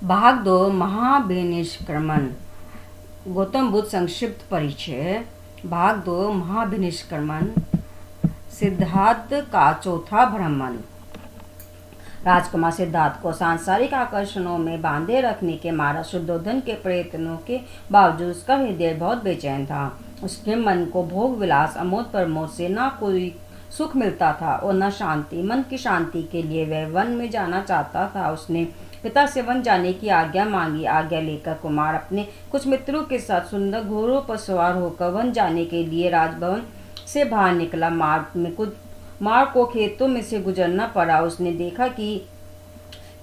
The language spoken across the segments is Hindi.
भाग 2 महाभिनिष्क्रमण। गौतम बुद्ध संक्षिप्त परिचय। भाग 2 महाभिनिष्क्रमण। सिद्धार्थ का चौथा भ्रमण। राजकुमार सिद्धार्थ को सांसारिक आकर्षणों में बांधे रखने के महाराज शुद्धोधन के प्रयत्नों के बावजूद उसका हृदय बहुत बेचैन था। उसके मन को भोग विलास अमोद प्रमोद से न कोई सुख मिलता था और न शांति। मन की शांति के लिए वह वन में जाना चाहता था। उसने पिता से वन जाने की आज्ञा मांगी। आज्ञा लेकर कुमार अपने कुछ मित्रों के साथ सुंदर घोड़ों पर सवार होकर वन जाने के लिए राजभवन से बाहर निकला। मार्ग को खेतों में से गुजरना पड़ा। उसने देखा कि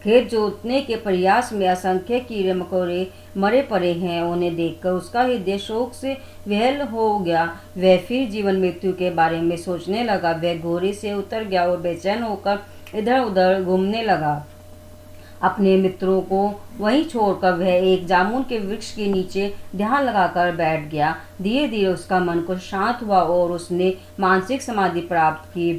खेत जोतने के प्रयास में असंख्य कीड़े मकोड़े मरे पड़े हैं। उन्हें देखकर उसका हृदय शोक से विह्वल हो गया। वह फिर जीवन मृत्यु के बारे में सोचने लगा। वह घोड़े से उतर गया और बेचैन होकर इधर उधर घूमने लगा। अपने मित्रों को वहीं छोड़कर वह एक जामुन के वृक्ष के नीचे ध्यान लगाकर बैठ गया। धीरे धीरे उसका मन को शांत हुआ और उसने मानसिक समाधि प्राप्त की।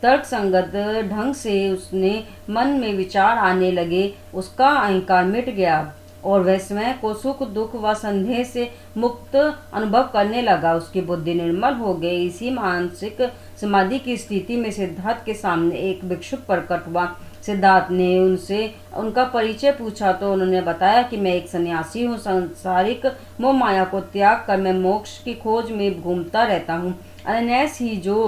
तर्क संगत ढंग से उसने मन में विचार आने लगे। उसका अहंकार मिट गया और वह स्वयं को सुख दुख व संदेह से मुक्त अनुभव करने लगा। उसकी बुद्धि निर्मल हो गई। इसी मानसिक समाधि की स्थिति में सिद्धार्थ के सामने एक भिक्षुक प्रकट हुआ। सिद्धार्थ ने उनसे उनका परिचय पूछा तो उन्होंने बताया कि मैं एक सन्यासी हूँ। सांसारिक मोह माया को त्याग कर मैं मोक्ष की खोज में घूमता रहता हूँ। अनायास ही जो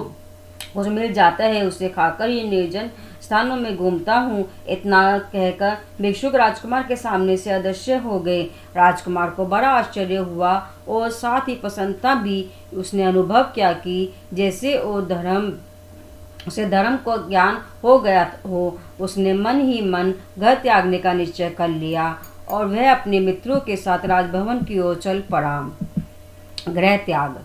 कुछ मिल जाता है उसे खाकर ये निर्जन स्थानों में घूमता हूँ। इतना कहकर भिक्षुक राजकुमार के सामने से अदृश्य हो गए। राजकुमार को बड़ा आश्चर्य हुआ और साथ ही प्रसन्नता भी। उसने अनुभव किया कि जैसे उसे धर्म को ज्ञान हो गया हो। उसने मन ही मन घर त्यागने का निश्चय कर लिया और वह अपने मित्रों के साथ राजभवन की ओर चल पड़ा। गृह त्याग।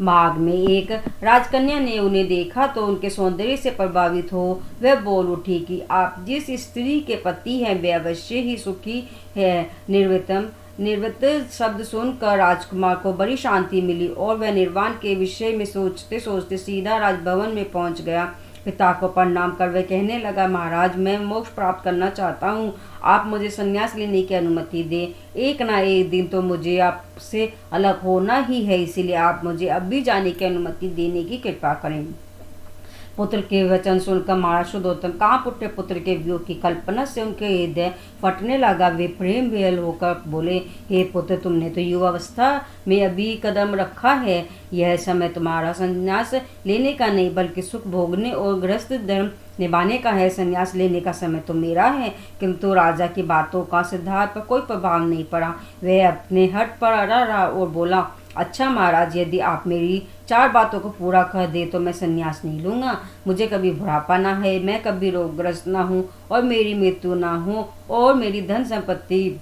मार्ग में एक राजकन्या ने उन्हें देखा तो उनके सौंदर्य से प्रभावित हो वह बोल उठी कि आप जिस स्त्री के पति हैं वे अवश्य ही सुखी है। निर्वृत्त शब्द सुनकर राजकुमार को बड़ी शांति मिली और वह निर्वाण के विषय में सोचते सोचते सीधा राजभवन में पहुंच गया। पिता को प्रणाम कर वह कहने लगा, महाराज मैं मोक्ष प्राप्त करना चाहता हूँ। आप मुझे संन्यास लेने की अनुमति दें। एक ना एक दिन तो मुझे आपसे अलग होना ही है, इसीलिए आप मुझे अभी जाने की अनुमति देने की कृपा करें। पुत्र के वचन सुनकर महाराज शुद्धोधन कांप उठे। पुत्र के वियोग की कल्पना से उनके हृदय फटने लगा। वे प्रेम विह्वल होकर बोले, हे पुत्र तुमने तो युवावस्था में अभी कदम रखा है। यह समय तुम्हारा संन्यास लेने का नहीं बल्कि सुख भोगने और गृहस्थ धर्म निभाने का है। संन्यास लेने का समय तो मेरा है। किंतु राजा की बातों का सिद्धार्थ पर कोई प्रभाव नहीं पड़ा। वह अपने हट पर अड़ा रहा और बोला, अच्छा महाराज यदि आप मेरी 4 बातों को पूरा कर दे तो मैं संन्यास नहीं लूँगा। मुझे कभी बुढ़ापा ना है, मैं कभी रोगग्रस्त ना हूँ और मेरी मृत्यु ना हो और मेरी धन संपत्ति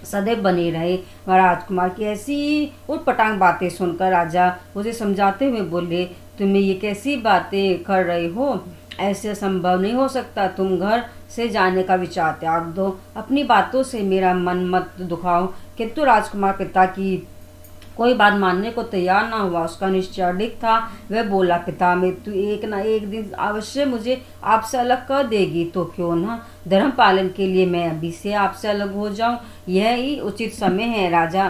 सदैव बनी रहे। राजकुमार की ऐसी उटपटांग बातें सुनकर राजा उसे समझाते हुए बोले, तुम्हें ये कैसी बातें कर रहे हो? ऐसे संभव नहीं हो सकता। तुम घर से जाने का विचार त्याग दो। अपनी बातों से मेरा मन मत दुखाओ। किंतु राजकुमार पिता की कोई बात मानने को तैयार ना हुआ। उसका निश्चय अडिग था। वह बोला, पिता मृत्यु एक ना एक दिन अवश्य मुझे आपसे अलग कर देगी, तो क्यों ना धर्म पालन के लिए मैं अभी से आपसे अलग हो जाऊं। यह ही उचित समय है। राजा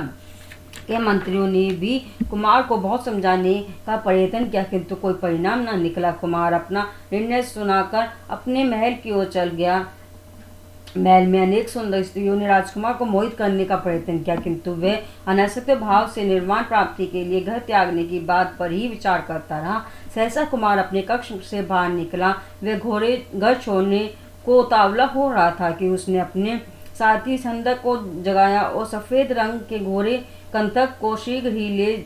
के मंत्रियों ने भी कुमार को बहुत समझाने का प्रयत्न किया किंतु कोई परिणाम न निकला। कुमार अपना निर्णय सुनाकर अपने महल की ओर चल गया। महल में अनेक सुंदर स्त्रियों ने राजकुमार को मोहित करने का प्रयत्न किया किंतु वह अनासक्त भाव से निर्वाण प्राप्ति के लिए घर त्यागने की बात पर ही विचार करता रहा। सहसा कुमार अपने कक्ष से बाहर निकला। वह घोड़े घर छोड़ने को उतावला हो रहा था कि उसने अपने साथी संदक को जगाया और सफेद रंग के घोड़े कंतक को शीघ्र ही ले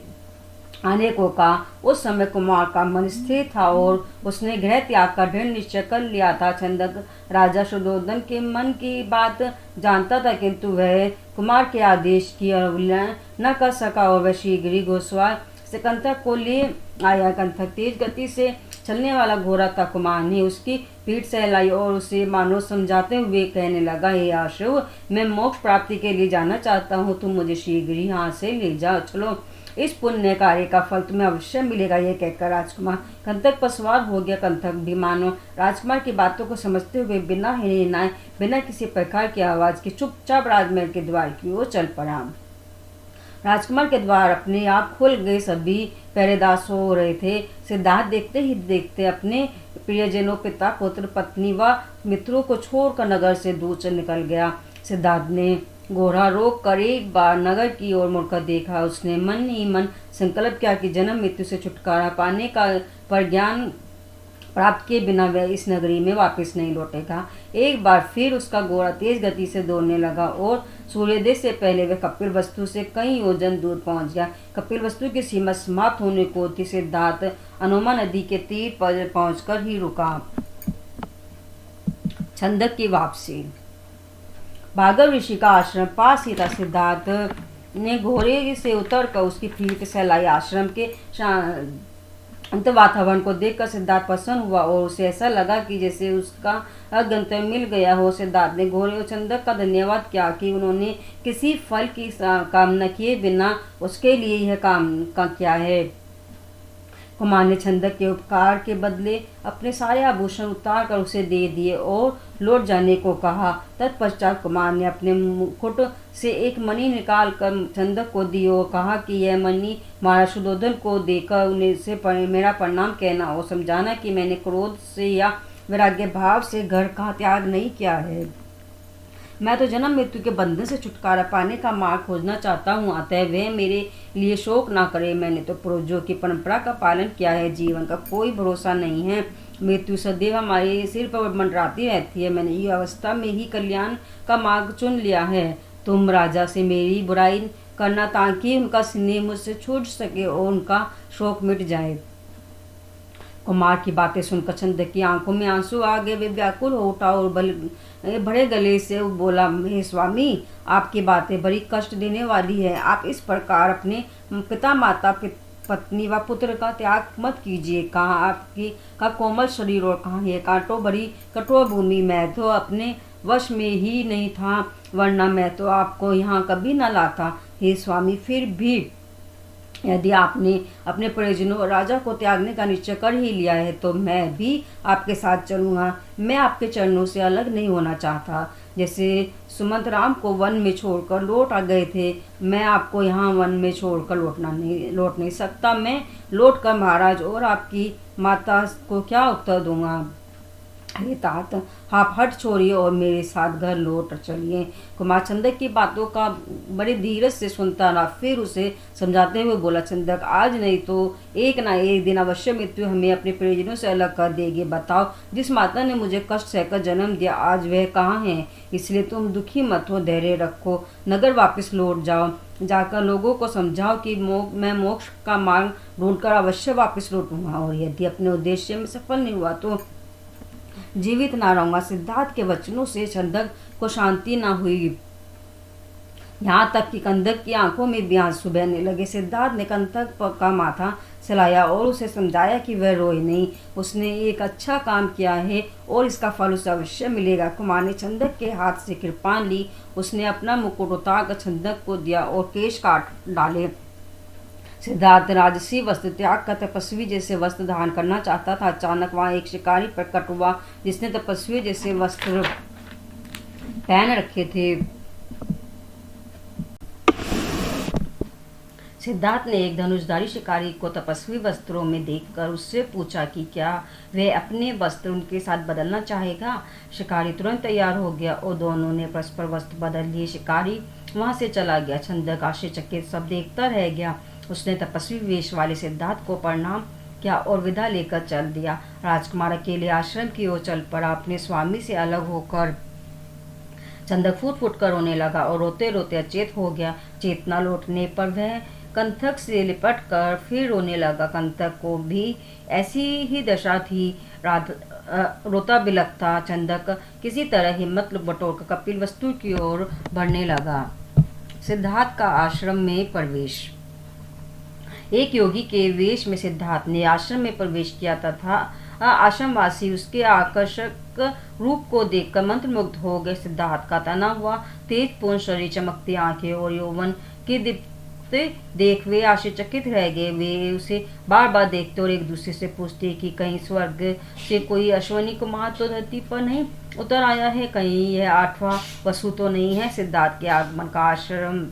आने को कहा। उस समय कुमार का मन स्थिर था और उसने गृह त्याग का दृढ़ निश्चय कर लिया था। छंदक राजा शुद्धोधन के मन की बात जानता था किंतु वह कुमार के आदेश की अवहेलना न कर सका और वह शीघ्र ही घुड़सवार से कंतक को ले आया। कंतक तेज गति से चलने वाला घोड़ा था। कुमार ने उसकी पीठ सहलाई और उसे मानो समझाते हुए कहने लगा, हे आशु मैं मोक्ष प्राप्ति के लिए जाना चाहता हूँ। तुम मुझे शीघ्र ही यहाँ से ले जाओ। चलो। इस पुण्य कार्य का फल तुम्हें अवश्य मिलेगा। यह कहकर राजकुमार कंटक पर सवार हो गया। कंटक भी मानो राजकुमार की बातों को समझते हुए बिना हिलाए, बिना किसी प्रकार की आवाज के चुपचाप राजमहल के द्वार की ओर चल पड़ा। राजकुमार के द्वार अपने आप खुल गए। सभी पहरेदार सो रहे थे। सिद्धार्थ देखते ही देखते अपने प्रियजनों, पिता, पुत्र, पत्नी व मित्रों को छोड़कर नगर से दूर निकल गया। सिद्धार्थ ने घोड़ा रोक कर एक बार नगर की ओर मुड़कर देखा। उसने मन ही मन संकल्प किया कि जन्म मृत्यु से छुटकारा पाने का पर ज्ञान प्राप्त किए बिना वह इस नगरी में वापस नहीं लौटेगा। एक बार फिर उसका घोड़ा तेज गति से दौड़ने लगा और सूर्योदय से पहले वह कपिलवस्तु से कई योजन दूर पहुंच गया। कपिलवस्तु की सीमा समाप्त होने को थी। सिद्धार्थ अनोमा नदी के तीर पर पहुंचकर ही रुका। छंदक की वापसी। भार्गव ऋषि का आश्रम पास ही था। सिद्धार्थ ने घोड़े से उतरकर उसकी पीठ सहलाई। आश्रम के शांत वातावरण को देखकर सिद्धार्थ प्रसन्न हुआ और उसे ऐसा लगा कि जैसे उसका गंतव्य मिल गया हो। सिद्धार्थ ने घोड़े और छंदक का धन्यवाद किया कि उन्होंने किसी फल की कामना किए बिना उसके लिए यह काम किया है। कुमार ने छंदक के उपकार के बदले अपने सारे आभूषण उतार कर उसे दे दिए और लौट जाने को कहा। तत्पश्चात कुमार ने अपने मुकुट से एक मणि निकाल कर छंदक को दी और कहा कि यह मणि महाराज सुधोधन को देकर उन्हें मेरा प्रणाम कहना और समझाना कि मैंने क्रोध से या वैराग्य भाव से घर का त्याग नहीं किया है। मैं तो जन्म मृत्यु के बंधन से छुटकारा पाने का मार्ग खोजना चाहता हूँ, अतः वह मेरे लिए शोक ना करे। मैंने तो पूर्वजों की परंपरा का पालन किया है। जीवन का कोई भरोसा नहीं है। मृत्यु सदैव हमारे सिर पर मंडराती रहती है। मैंने ये अवस्था में ही कल्याण का मार्ग चुन लिया है। तुम राजा से मेरी बुराई करना ताकि उनका स्नेह मुझसे छूट सके और उनका शोक मिट जाए। कुमार की बातें सुनकर छंदक की आंखों में आंसू आ गए। वे व्याकुल हो उठा और बड़े गले से बोला, हे स्वामी, आपकी बातें बड़ी कष्ट देने वाली है। आप इस प्रकार अपने पिता, माता, पत्नी व पुत्र का त्याग मत कीजिए। कहाँ आपकी का कोमल शरीर और कहाँ ये कांटों भरी कठोर भूमि। मैं तो अपने वश में ही नहीं था, वरना मैं तो आपको यहाँ कभी न लाता। हे स्वामी, फिर भी यदि आपने अपने परिजनों और राजा को त्यागने का निश्चय कर ही लिया है तो मैं भी आपके साथ चलूँगा। मैं आपके चरणों से अलग नहीं होना चाहता। जैसे सुमंत राम को वन में छोड़कर लौट आ गए थे, मैं आपको यहाँ वन में छोड़कर लौट नहीं सकता। मैं लौट कर महाराज और आपकी माता को क्या उत्तर दूंगा। हे तात, आप हट छोड़िए और मेरे साथ घर लौट चलिए। कुमार छंदक की बातों का बड़े धीरज से सुनता रहा। फिर उसे समझाते हुए बोला, छंदक, आज नहीं तो एक ना एक दिन अवश्य मृत्यु हमें अपने परिजनों से अलग कर देगी। बताओ, जिस माता ने मुझे कष्ट सहकर जन्म दिया, आज वह कहाँ है? इसलिए तुम दुखी मत हो, धैर्य रखो, नगर वापस लौट जाओ। जाकर लोगों को समझाओ कि मैं मोक्ष का मार्ग ढूंढकर अवश्य वापस लौटूंगा और यदि अपने उद्देश्य में सफल नहीं हुआ तो जीवित ना रहूंगा। सिद्धार्थ के वचनों से छंदक को शांति ना हुई। यहाँ तक कि कंदक की आंखों में भी आंसू बहने लगे। सिद्धार्थ ने कंदक का माथा सहलाया और उसे समझाया कि वह रोए नहीं। उसने एक अच्छा काम किया है और इसका फल उसे अवश्य मिलेगा। कुमार ने छंदक के हाथ से कृपाण ली। उसने अपना मुकुट उतार कर छंदक को दिया और केश काट डाले। सिद्धार्थ राजसी वस्त्र त्याग कर तपस्वी जैसे वस्त्र धारण करना चाहता था। अचानक वहां एक शिकारी प्रकट हुआ जिसने तपस्वी जैसे वस्त्र पहन रखे थे। सिद्धार्थ ने एक धनुषधारी शिकारी को तपस्वी वस्त्रों में देखकर उससे पूछा कि क्या वह अपने वस्त्र उनके साथ बदलना चाहेगा। शिकारी तुरंत तैयार हो गया और दोनों ने परस्पर वस्त्र बदल लिए। शिकारी वहां से चला गया। छंदक आश्चर्यचकित सब देखता रह गया। उसने तपस्वी वेश वाले सिद्धार्थ को प्रणाम किया और विदा लेकर चल दिया। राजकुमार अकेले आश्रम की ओर चल पड़ा। अपने स्वामी से अलग होकर छंदक फूट फूट कर रोने लगा और रोते रोते अचेत हो गया। चेतना लौटने पर वह कंथक से लिपट कर फिर रोने लगा। कंथक को भी ऐसी ही दशा थी। रोता बिलखता छंदक किसी तरह हिम्मत बटोरकर कपिलवस्तु की ओर बढ़ने लगा। सिद्धार्थ का आश्रम में प्रवेश। एक योगी के वेश में सिद्धार्थ ने आश्रम में प्रवेश किया तथा आश्रमवासी उसके आकर्षक रूप को देखकर मंत्रमुग्ध हो गए। सिद्धार्थ का तना हुआ तेजपूर्ण शरीर, चमकती आंखें और यौवन की पहुंचते देख वे आश्चर्यचकित रह गए। वे उसे बार बार देखते और एक दूसरे से पूछते कि कहीं स्वर्ग से कोई अश्वनी कुमार तो धरती पर नहीं उतर आया है, कहीं यह 8वां वसु तो नहीं है। सिद्धार्थ के आगमन का आश्रम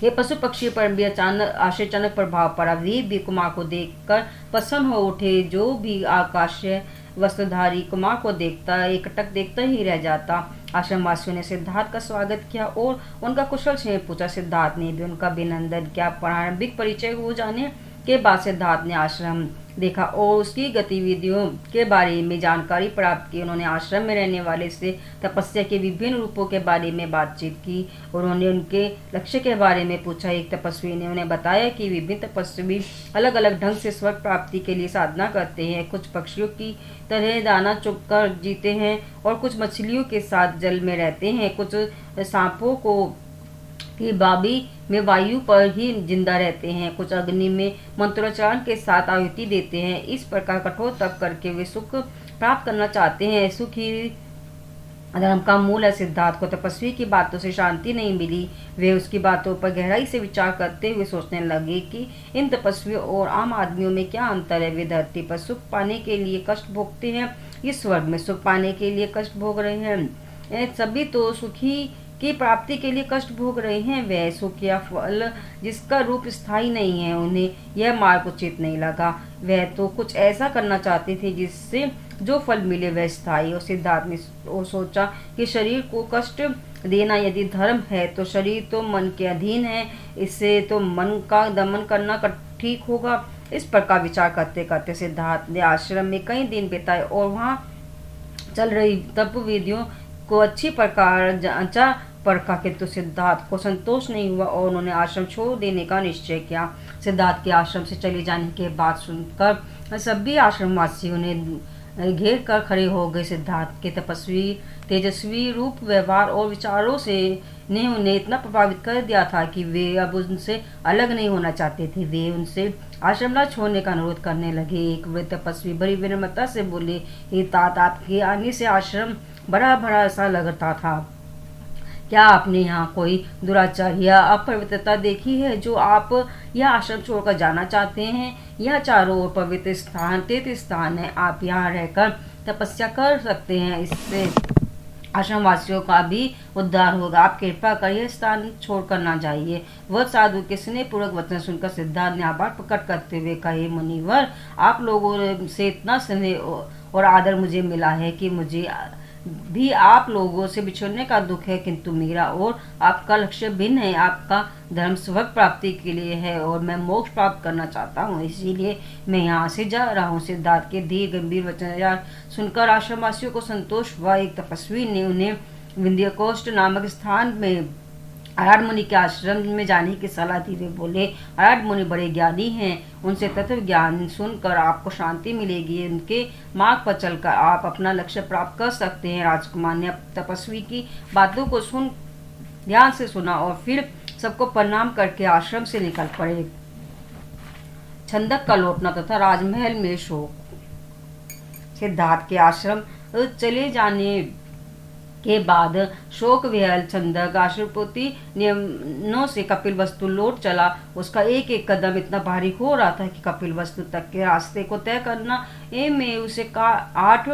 ये पशु पक्षी पर भी अचानक आश्चर्यजनक प्रभाव पड़ा। वे भी कुमार को देखकर प्रसन्न हो उठे। जो भी आकाशीय वस्त्रधारी कुमार को देखता एकटक देखता ही रह जाता। आश्रमवासियों ने सिद्धार्थ का स्वागत किया और उनका कुशल क्षेम पूछा। सिद्धार्थ ने भी उनका अभिनंदन किया। प्रारंभिक परिचय हो जाने के बाद सिद्धार्थ ने आश्रम देखा और उसकी गतिविधियों के बारे में जानकारी प्राप्त की। उन्होंने आश्रम में रहने वाले से तपस्या के विभिन्न रूपों के बारे में बातचीत की। उन्होंने उनके लक्ष्य के बारे में पूछा। एक तपस्वी ने उन्हें बताया कि विभिन्न तपस्वी अलग अलग ढंग से स्वर्ग प्राप्ति के लिए साधना करते हैं। कुछ पक्षियों की तरह दाना चुगकर जीते हैं और कुछ मछलियों के साथ जल में रहते हैं। कुछ सांपों को की बाबी में वायु पर ही जिंदा रहते हैं। कुछ अग्नि में मंत्रोच्चारण के साथ आहुति देते हैं। इस प्रकार कठोर तप करके वे सुख प्राप्त करना चाहते हैं। सुख ही धर्म का मूल है। सिद्धार्थ को तपस्वी की बातों से शांति नहीं मिली। वे उसकी बातों पर गहराई से विचार करते हुए सोचने लगे कि इन तपस्वियों और आम आदमियों में क्या अंतर है। वे धरती पर सुख पाने के लिए कष्ट भोगते हैं, इस स्वर्ग में सुख पाने के लिए कष्ट भोग रहे हैं। सभी तो सुखी की प्राप्ति के लिए कष्ट भोग रहे हैं। वह सुख या फल जिसका रूप स्थायी नहीं है, उन्हें यह मार्ग उचित नहीं लगा। वह तो कुछ ऐसा करना चाहते थे जिससे जो फल मिले वह स्थायी। और सिद्धार्थ ने सोचा कि शरीर को कष्ट देना यदि धर्म है तो शरीर तो मन के अधीन है, इससे तो मन का दमन करना ठीक होगा। इस प्रकार विचार करते करते सिद्धार्थ ने आश्रम में कई दिन बिताए और वहाँ चल रही तप विधियों को अच्छी प्रकार जांचा परखा, किंतु सिद्धार्थ को संतोष नहीं हुआ और उन्होंने आश्रम छोड़ देने का निश्चय किया। सिद्धार्थ के आश्रम से चले जाने के बाद सुनकर सभी आश्रमवासियों ने घेर कर खड़े हो गए। सिद्धार्थ के तपस्वी तेजस्वी रूप, व्यवहार और विचारों से ने उन्हें इतना प्रभावित कर दिया था कि वे अब उनसे अलग नहीं होना चाहते थे। वे उनसे आश्रम न छोड़ने का अनुरोध करने लगे। एक वृद्ध तपस्वी बड़ी विनम्रता से बोले, हे तात, आपके आने से आश्रम बड़ा बड़ा सा लगता था। क्या आपने यहाँ कोई दुराचार या अपवित्रता देखी है जो आप यह आश्रम छोड़कर जाना चाहते हैं? यह चारों ओर पवित्र स्थान, तीर्थ स्थान है। आप यहाँ रहकर तपस्या कर सकते हैं। इससे आश्रमवासियों का भी उद्धार होगा। आप कृपा कर यह स्थान छोड़कर ना जाइए। वह साधु के स्नेहपूर्वक वचन सुनकर सिद्धार्थ ने आभार प्रकट करते हुए कहे, मुनिवर, आप लोगों से इतना स्नेह और आदर मुझे मिला है कि मुझे भी आप लोगों से बिछड़ने का दुख है, किंतु मेरा और आपका लक्ष्य भिन्न है। आपका धर्म स्वर्ग प्राप्ति के लिए है और मैं मोक्ष प्राप्त करना चाहता हूँ, इसीलिए मैं यहाँ से जा रहा हूँ। सिद्धार्थ के धीर गंभीर वचन सुनकर आश्रमवासियों को संतोष हुआ। एक तपस्वी ने उन्हें विंध्यकोष्ठ नामक स्थान में आर्य मुनि के आश्रम में जाने की सलाह दी। वे बोले, आर्य मुनि बड़े ज्ञानी हैं, उनसे तत्व ज्ञान सुनकर आपको शांति मिलेगी। उनके मार्ग पर चलकर आप अपना लक्ष्य प्राप्त कर सकते हैं। राजकुमार ने तपस्वी की बातों को ध्यान से सुना और फिर सबको प्रणाम करके आश्रम से निकल पड़े। छंदक का लौटना तथा राजमहल में शोक। सिद्धार्थ के आश्रम चले जाने के बाद शोक विहल छंदक आश्रमपति नियमों से कपिल वस्तु लौट चला। उसका एक एक कदम इतना भारी हो रहा था कि कपिल वस्तु तक के रास्ते को तय करना में उसे 8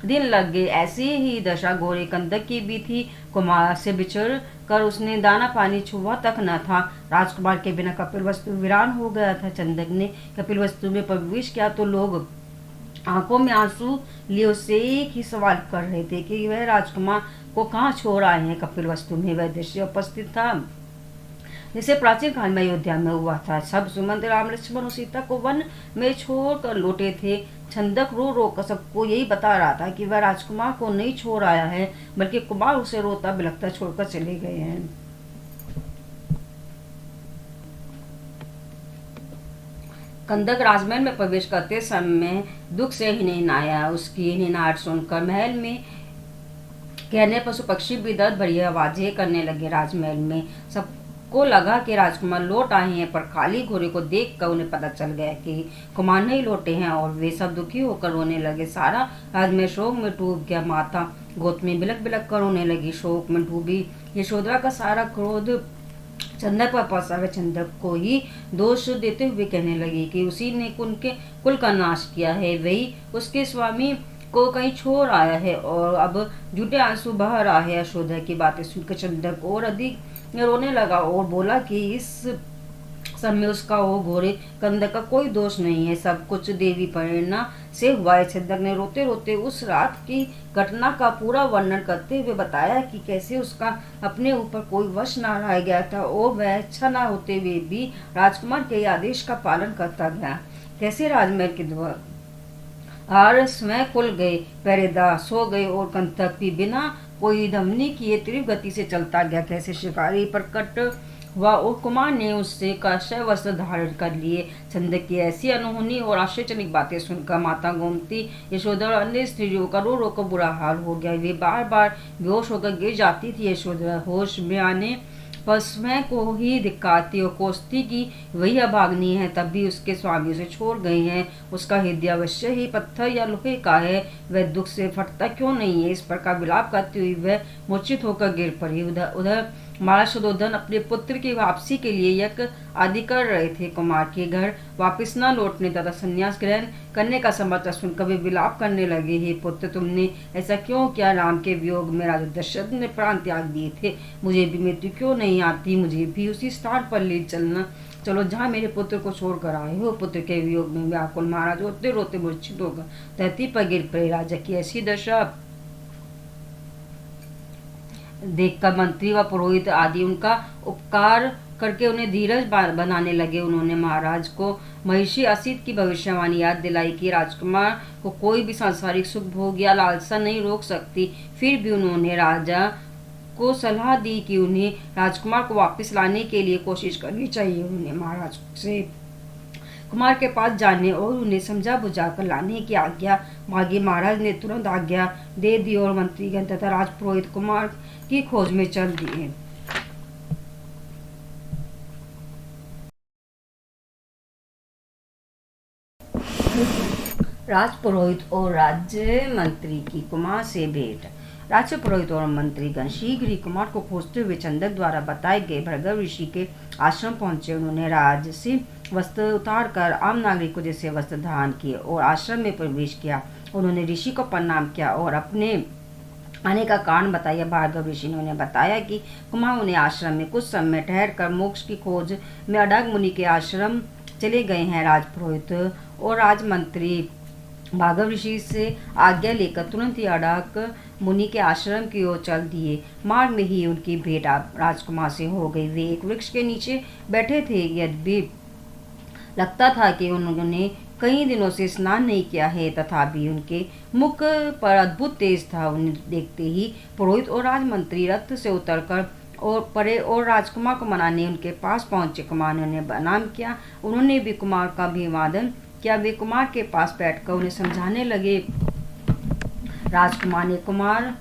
दिन लग गए। ऐसी ही दशा गोरे कंदक की भी थी। कुमार से बिछड़ कर उसने दाना पानी छुआ तक न था। राजकुमार के बिना कपिल वस्तु वीरान हो गया था। चंदक ने कपिल वस्तु में प्रवेश किया तो लोग आंखों में आंसू लिए उससे एक ही सवाल कर रहे थे कि वह राजकुमार को कहाँ छोड़ आए हैं। कपिल वस्तु में वह दृश्य उपस्थित था जिसे प्राचीन काल में अयोध्या में हुआ था। सब सुमंत राम लक्ष्मण और सीता को वन में छोड़कर लौटे थे। छंदक रो रो कर सबको यही बता रहा था कि वह राजकुमार को नहीं छोड़ आया है, बल्कि कुमार उसे रोता बिलखता छोड़कर चले गए हैं। कंदक राजमहल में प्रवेश करते समय दुख से हिनहिनाया। उसकी हिनहिनाहट सुनकर महल में कहने पशु पक्षी भी दर्द भरी आवाजें करने लगे। राजमहल में सबको लगा कि राजकुमार लौट आए हैं, पर खाली घोड़े को देखकर उन्हें पता चल गया कि कुमार नहीं लौटे हैं और वे सब दुखी होकर रोने लगे। सारा राजमहल शोक में डूब गया। माता गोद में बिलख बिलख कर रोने लगी। शोक में डूबी यशोधरा का सारा क्रोध चंदक वापस आकर चंदक को ही दोष देते हुए कहने लगी कि उसी ने उनके कुल का नाश किया है, वही उसके स्वामी को कहीं छोड़ आया है और अब झूठे आंसू बहा रहा है। यशोदा की बातें सुनकर चंदक और अधिक रोने लगा और बोला कि इस समय उसका वो घोड़े कंदक का कोई दोष नहीं है, सब कुछ देवी प्रेरणा से हुआ है। चंदक ने रोते रोते उस रात की घटना का पूरा वर्णन करते हुए बताया कि कैसे उसका अपने ऊपर कोई वश ना रह गया था और वह इच्छा ना होते हुए भी राजकुमार के आदेश का पालन करता गया। कैसे राजमहल के द्वार स्वयं खुल गए, पहरेदार सो गए और कंदक भी बिना कोई धमनी किए तीव्र गति से चलता गया। कैसे शिकारी प्रकट हुआ और कुमार ने उससे काष्य वस्त्र धारण कर लिए। चंदक की ऐसी अनहोनी और आश्चर्यजनक बातें सुनकर माता गोमती, यशोदा और अन्य स्त्रियों का रो रो कर बुरा हाल हो गया। वे बार बार बेहोश होकर गिर जाती थी। यशोदा होश में आने पर स्वयं को ही दिखाती और कोसती की वही अभागनी है, तब भी उसके स्वामी उसे छोड़ गए हैं। उसका हृदय अवश्य ही पत्थर या लोहे का है, वह दुख से फटता क्यों नहीं है। इस प्रकार विलाप करती हुई वह मूर्छित होकर गिर पड़ी। उधर महाराज सुधोधन अपने पुत्र की वापसी के लिए यज्ञ आदि कर रहे थे। कुमार के घर वापस न लौटने तथा संन्यास ग्रहण करने का समाचार सुनकर वे विलाप करने लगे। हे पुत्र, तुमने ऐसा क्यों किया? राम के वियोग में राजा दशरथ ने प्राण त्याग दिए थे। मुझे भी मृत्यु क्यों नहीं आती? मुझे भी उसी स्थान पर ले चलो जहाँ मेरे पुत्र को छोड़कर आए हो। पुत्र के वियोग में व्याकुल महाराज रोते रोते मूर्छित होकर धरती पर गिर पड़े। राजा की ऐसी दशा देखकर मंत्री व पुरोहित आदि उनका उपकार करके उन्हें धीरज बनाने लगे। उन्होंने महाराज को महिषी असित की भविष्यवाणी याद दिलाई कि राजकुमार को कोई भी सांसारिक सुख भोग या लालसा नहीं रोक सकती। फिर भी उन्होंने राजा को सलाह दी कि उन्हें राजकुमार को वापस लाने के लिए कोशिश करनी चाहिए। उन्हें महाराज से कुमार के पास जाने और उन्हें समझा बुझाकर लाने की आज्ञा मांगी। महाराज ने तुरंत आज्ञा दे दी और मंत्रीगण तथा राजपुरोहित कुमार की खोज में चल दिए। राजपुरोहित और राज्य मंत्री की कुमार से भेंट। राज्य पुरोहित और मंत्रीगण शीघ्र ही कुमार को खोजते हुए चंदक द्वारा बताए गए भृगु ऋषि के आश्रम पहुंचे। उन्होंने राजसी वस्त्र उतार कर आम नागरिकों जैसे वस्त्र धारण किए और आश्रम में प्रवेश किया। उन्होंने ऋषि को प्रणाम किया और अपने आने का कारण बताया। भार्गव ऋषि ने उन्हें बताया कि कुमार उन्हें आश्रम में कुछ समय ठहर कर मोक्ष की खोज में अडाग मुनि के आश्रम चले गए हैं। राजपुरोहित और राजमंत्री भार्गव ऋषि से आज्ञा लेकर तुरंत ही अडाग मुनि के आश्रम की ओर चल दिए। मार्ग में ही उनकी भेंट राजकुमार से हो गई। वे एक वृक्ष के नीचे बैठे थे। यद्यपि लगता था कि उन्होंने कई दिनों से स्नान नहीं किया है, तथापि उनके मुख पर अद्भुत तेज था। उन्हें देखते ही पुरोहित और राजमंत्री रथ से उतरकर और परे और राजकुमार को मनाने उनके पास पहुंचे। कुमार ने उन्हें प्रणाम किया। उन्होंने भी कुमार का अभिवादन किया। वे कुमार के पास बैठकर उन्हें समझाने लगे। राजकुमार ने कुमार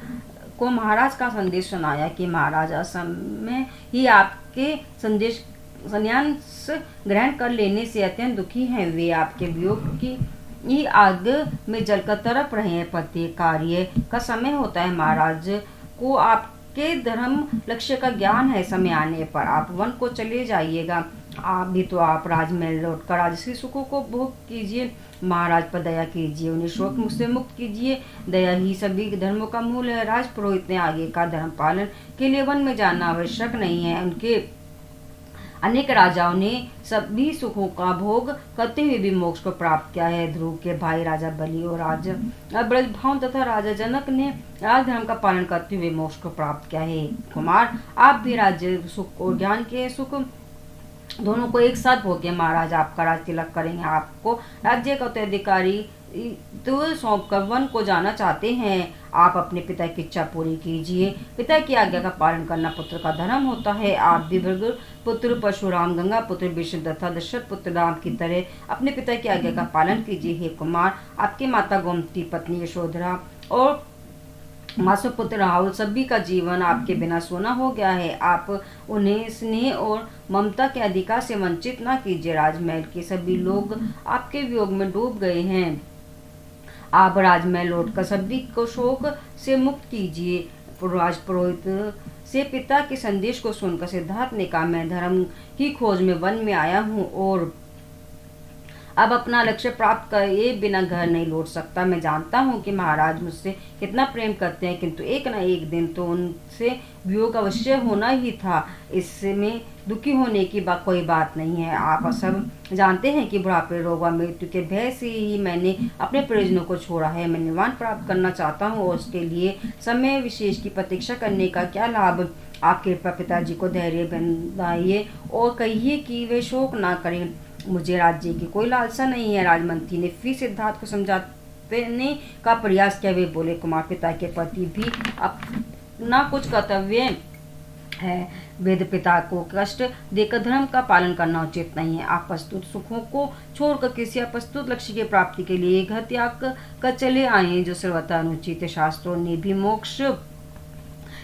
को महाराज का संदेश सुनाया कि महाराज असमय ही आपके संन्यास ग्रहण कर लेने से अत्यंत दुखी हैं। वे आपके वियोग की आग में जलकर तड़प रहे हैं। प्रत्येक कार्य का समय होता है। महाराज को आपके धर्म लक्ष्य का ज्ञान है। समय आने पर आप वन को चले जाइएगा। आप भी तो आप राजमहल लौटकर राजसी सुखों को भोग कीजिए। महाराज पर दया कीजिए, उन्हें शोक मुझसे मुक्त कीजिए। दया ही सभी धर्मों का मूल है। राजपुरोहित ने आगे का धर्म पालन के लिए वन में जाना आवश्यक नहीं है। उनके अनेक राजाओं ने सभी सुखों का भोग करते हुए भी मोक्ष को प्राप्त किया है। ध्रुव के भाई राजा बलि और राजा ब्रजभान तथा राजा जनक ने राजधर्म का पालन करते हुए मोक्ष को प्राप्त किया है। कुमार, आप भी राज्य सुख और ज्ञान के सुख दोनों को एक साथ भोगे। महाराज आपका राज तिलक करेंगे। आपको राज्य का उत्तराधिकारी तो सौंप कर वन को जाना चाहते हैं। आप अपने पिता की इच्छा पूरी कीजिए। पिता की आज्ञा का पालन करना पुत्र का धर्म होता है। आप भी भृगु पुत्र परशुराम, गंगा पुत्र विष्णु तथा दशरथ पुत्र राम की तरह अपने पिता की आज्ञा का पालन कीजिए। हे कुमार, आपकी माता गोमती, पत्नी यशोधरा और मासु पुत्र राहुल सभी का जीवन आपके बिना सोना हो गया है। आप उन्हें स्नेह और ममता के अधिकार से वंचित न कीजिए। राजमहल के सभी लोग आपके वियोग में डूब गए हैं। आप राजमहल लौटकर सभी को शोक से मुक्त कीजिए। राजपुरोहित से पिता के संदेश को सुनकर सिद्धार्थ ने कहा, मैं धर्म की खोज में वन में आया हूँ और अब अपना लक्ष्य प्राप्त करे बिना घर नहीं लौट सकता। मैं जानता हूँ कि महाराज मुझसे कितना प्रेम करते हैं, किंतु एक न एक दिन तो उनसे वियोग अवश्य होना ही था। इसमें दुखी होने की कोई बात नहीं है। आप सब जानते हैं कि बुढ़ापे, रोग व मृत्यु के भय से ही मैंने अपने परिजनों को छोड़ा है। मैं निर्वाण प्राप्त करना चाहता हूँ और उसके लिए समय विशेष की प्रतीक्षा करने का क्या लाभ। आप कृपया पिताजी को धैर्य बंधाइए और कहिए कि वे शोक ना करें। मुझे राज्य की कोई लालसा नहीं है। राजमंत्री ने फिर सिद्धार्थ को समझाने का प्रयास किया। वे बोले, कुमार पिता के प्रति भी अपना कुछ कर्तव्य है। वेद पिता को कष्ट देकर धर्म का पालन करना उचित नहीं है। आप प्रस्तुत सुखों को छोड़कर किसी अप्रस्तुत लक्ष्य की प्राप्ति के लिए घर त्याग कर चले आए, जो सर्वथा अनुचित है। शास्त्रों ने भी मोक्ष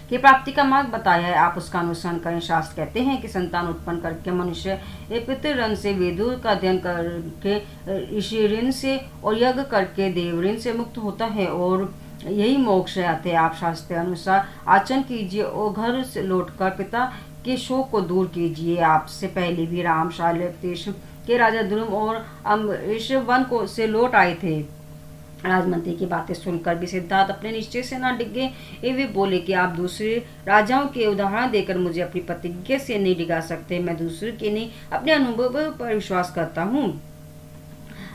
की प्राप्ति का मार्ग बताया है, आप उसका अनुसरण करें। शास्त्र कहते हैं कि संतान उत्पन्न करके मनुष्य पितृ ऋण से, वेदों का अध्ययन करके ऋषि ऋण से और यज्ञ करके देव ऋण से मुक्त होता है और यही मोक्ष आते हैं। आप शास्त्र अनुसार आचरण कीजिए और घर से लौटकर पिता के शोक को दूर कीजिए। आपसे पहले भी राम शाल्य देश के राजा ध्रुव और अम्बरीश वन को से लौट आए थे। राजमंत्री की बातें सुनकर भी सिद्धार्थ अपने निश्चय से न डिगे। वे बोले कि आप दूसरे राजाओं के उदाहरण देकर मुझे अपनी प्रतिज्ञा से नहीं डिगा सकते। मैं दूसरे के नहीं, अपने अनुभव पर विश्वास करता हूँ।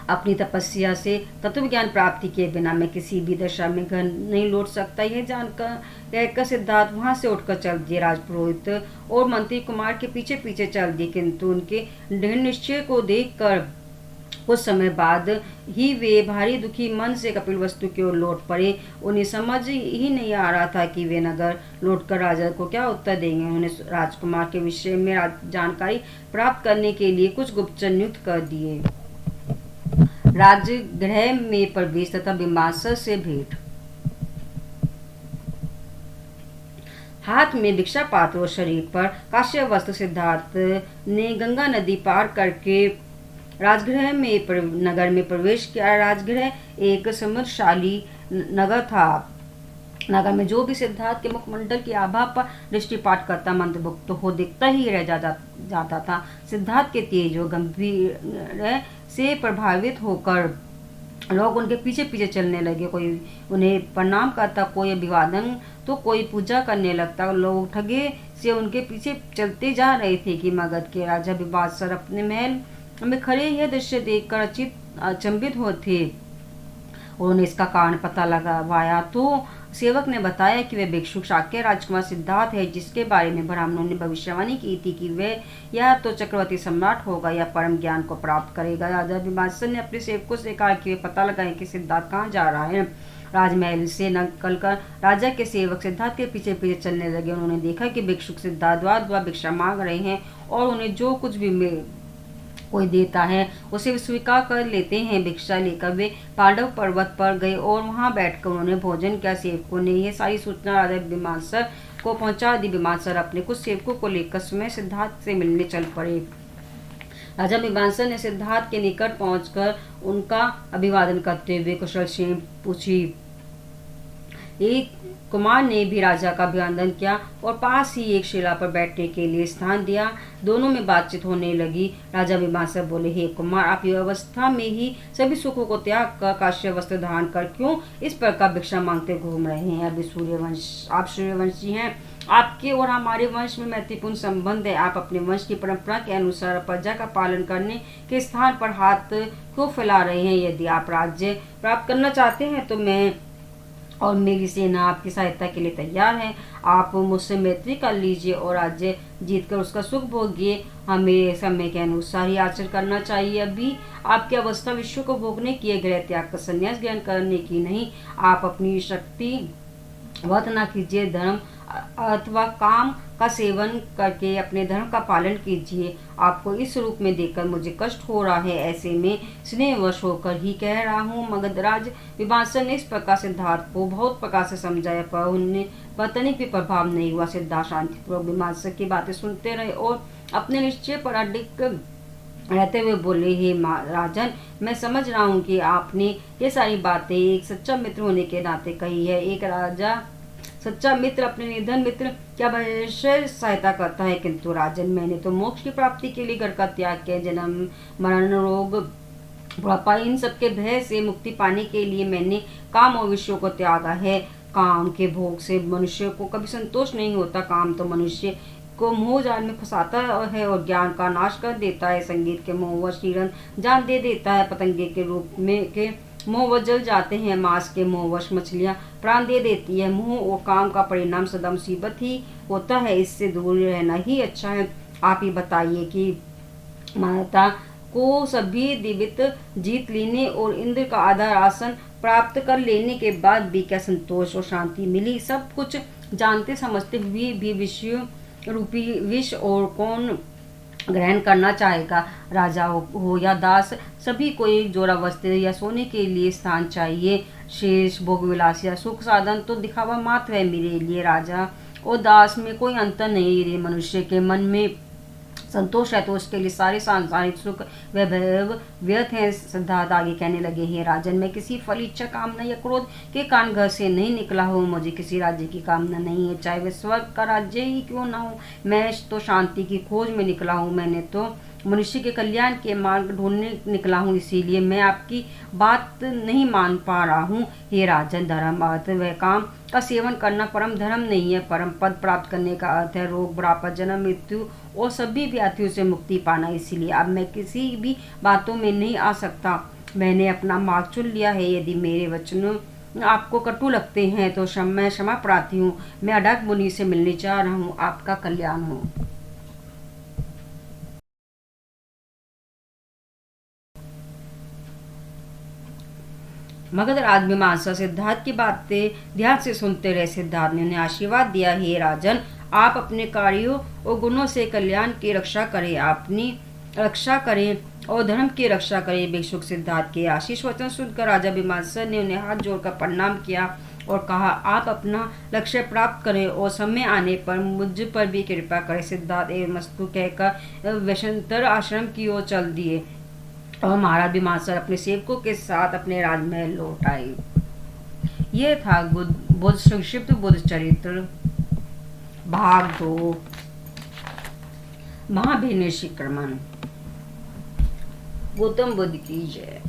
अपनी तपस्या से तत्व ज्ञान प्राप्ति के बिना मैं किसी भी दशा में घर नहीं लौट सकता। यह जानकर कहकर सिद्धार्थ वहां से उठकर चल दिए। राजपुरोहित और मंत्री कुमार के पीछे पीछे चल दिए, किंतु उनके दृढ़ निश्चय को देखकर कुछ समय बाद ही वे भारी दुखी मन से कपिलवस्तु की ओर लौट पड़े। उन्हें समझ ही नहीं आ रहा था कि वे नगर लौटकर राजा को क्या उत्तर देंगे। उन्होंने राजकुमार के विषय में जानकारी प्राप्त करने के लिए कुछ गुप्तचर नियुक्त कर दिए। राजगृह में प्रवेश तथा बिम्बासर से भेंट। हाथ में भिक्षा पात्र और शरीर पर काश्य वस्त्र सिद्धार्थ ने गंगा नदी पार करके राजगृह में नगर में प्रवेश किया। राजगृह एक समृद्धशाली नगर था। नगर में जो भी सिद्धार्थ के मुखमंडल की आभा पर दृष्टिपात करता मंत्रमुग्ध हो दिखता ही रह जाता था। सिद्धार्थ के तेज और गंभीर से प्रभावित होकर लोग उनके पीछे पीछे चलने लगे। कोई उन्हें प्रणाम करता, कोई अभिवादन तो कोई पूजा करने लगता। लोग ठगे से उनके पीछे चलते जा रहे थे कि मगध के राजा बिम्बासर अपने महल में खड़े यह दृश्य देखकर अचंभित हो थे। उन्होंने इसका कारण पता लगाया तो सेवक ने बताया कि वे भिक्षुक शाक्य राजकुमार सिद्धार्थ है, जिसके बारे में ब्राह्मणों ने भविष्यवाणी की थी कि वह या तो चक्रवर्ती सम्राट होगा या परम ज्ञान को प्राप्त करेगा। राजा बिम्बासर ने अपने सेवकों से कहा कि वे पता लगाएं कि सिद्धार्थ कहाँ जा रहा है। राजमहल से निकलकर राजा के सेवक सिद्धार्थ के पीछे पीछे चलने लगे। उन्होंने देखा कि भिक्षुक सिद्धार्थ द्वार भिक्षा मांग रहे हैं और उन्हें जो कुछ भी कोई देता है उसे स्वीकार कर लेते हैं। भिक्षा लेकर वे पांडव पर्वत पर गए और वहां बैठकर उन्होंने भोजन किया। सेवकों ने यह सारी सूचना राजा बिम्बासर को पहुंचा दी। बिम्बासर अपने कुछ सेवकों को लेकर स्वयं सिद्धार्थ से मिलने चल पड़े। राजा बिम्बासर ने सिद्धार्थ के निकट पहुंचकर उनका अभिवादन करते हुए कुशल क्षेम पूछी। एक कुमार ने भी राजा का अभिवादन किया और पास ही एक शिला पर बैठने के लिए स्थान दिया। दोनों में बातचीत होने लगी। राजा बिम्बासर बोले, हे कुमार, आप युवा अवस्था में ही सभी सुखों को त्याग कर काश्य वस्त्र धारण कर क्यों इस प्रकार भिक्षा मांगते घूम रहे हैं? आप सूर्यवंशी हैं। आपके और हमारे वंश में मैत्रीपूर्ण संबंध है। आप अपने वंश की परंपरा के अनुसार प्रजा का पालन करने के स्थान पर हाथ क्यों फैला रहे हैं? यदि आप राज्य प्राप्त करना चाहते हैं तो मैं और मेरी सेना आपकी सहायता के लिए तैयार है। आप मुझसे मैत्री कर लीजिए और राज्य जीतकर उसका सुख भोगिए। हमें समय के अनुसार ही आचरण करना चाहिए। अभी आपकी अवस्था विश्व को भोगने की, गृह त्याग का संन्यास ग्रहण करने की नहीं। आप अपनी शक्ति व्यर्थ न कीजिए। धर्म अथवा काम का सेवन करके अपने धर्म का पालन कीजिए। आपको इस रूप में देखकर मुझे कष्ट हो रहा है, ऐसे में स्नेहवश होकर ही कह रहा हूँ। मगधराज बिम्बासर ने इस प्रकार सिद्धार्थ को बहुत प्रकार से समझाया, पर उन्हें तनिक भी प्रभाव नहीं हुआ। सिद्धार्थ शांतिपूर्वक बिम्बासर की बातें सुनते रहे और अपने निश्चय पर अडिग रहते हुए बोले, हे राजन, मैं समझ रहा हूँ कि आपने ये सारी बातें एक सच्चा मित्र होने के नाते कही है। एक राजा सच्चा मित्र अपने निधन मित्र की अवश्य सहायता करता है, किंतु राजन मैंने तो मोक्ष की प्राप्ति के लिए घर का त्याग किया। जन्म मरण रोग बुढ़ापा इन सबके भय से मुक्ति पाने के लिए मैंने काम और विषयों को त्यागा है। काम के भोग से मनुष्य को कभी संतोष नहीं होता। काम तो मनुष्य को मोह जाल में फंसाता है और ज्ञान का नाश कर देता है। संगीत के मोहवश हिरण जान दे देता है, पतंगे के रूप में के मोहवश जल जाते हैं, मांस के मोहवश मछलियां प्राण दे देती है। मोह और काम का परिणाम सदा मुसीबत ही होता है, इससे दूर रहना ही अच्छा है। आप ही बताइए कि माता को सभी दिव्यत जीत लेने और इंद्र का आधार आसन प्राप्त कर लेने के बाद भी क्या संतोष और शांति मिली? सब कुछ जानते समझते हुए भी विषय रूपी विष और कौन ग्रहण करना चाहेगा? राजा हो या दास, सभी को एक जोड़ा वस्त्र या सोने के लिए स्थान चाहिए। शेष भोग विलास या सुख साधन तो दिखावा मात्र है। मेरे लिए राजा और दास में कोई अंतर नहीं। यदि मनुष्य के मन में संतोष है तो उसके लिए सारे सांसारिक सुख वैभव व्यर्थ हैं। सिद्धार्थ आगे कहने लगे, हे राजन, मैं किसी फल इच्छा कामना या क्रोध के कारण घर से नहीं निकला हूँ। मुझे किसी राज्य की कामना नहीं है, चाहे वह स्वर्ग का राज्य ही क्यों ना हो। मैं तो शांति की खोज में निकला हूँ। मैंने तो मनुष्य के कल्याण के मार्ग ढूंढने निकला हूँ, इसीलिए मैं आपकी बात नहीं मान पा रहा हूँ। हे राजन, धर्म अर्थ वह काम का सेवन करना परम धर्म नहीं है। परम पद प्राप्त करने का अर्थ है रोग बुढ़ापा जन्म मृत्यु और सभी व्याधियों से मुक्ति पाना। इसीलिए अब मैं किसी भी बातों में नहीं आ सकता। मैंने अपना मार्ग चुन लिया है। यदि मेरे वचन आपको कटु लगते हैं तो मैं क्षमा प्रार्थी हूँ। मैं अडग मुनि से मिलने जा रहा हूँ। आपका कल्याण हो। मगध राजमीमांसा सिद्धार्थ की बातें ध्यान से सुनते रहे। सिद्धार्थ ने उन्हें आशीर्वाद दिया, हे राजन, आप अपने कार्यों और गुणों से कल्याण की रक्षा करें, अपनी रक्षा करें और धर्म की रक्षा करें। भिक्षुक सिद्धार्थ के आशीष वचन सुनकर राजा भिमांसा ने उन्हें हाथ जोड़कर प्रणाम किया और कहा, आप अपना लक्ष्य प्राप्त करें और समय आने पर मुझ पर भी कृपा करें। सिद्धार्थ एवं मस्तु कहकर वैशंतर आश्रम की ओर चल दिए और महाराज भिमांसा अपने सेवकों के साथ अपने राजमहल लौट आए। यह था बुद्ध संक्षिप्त बुद्ध चरित्र भाग 2, महाभिनिष्क्रमण। गौतम बुद्ध की जय।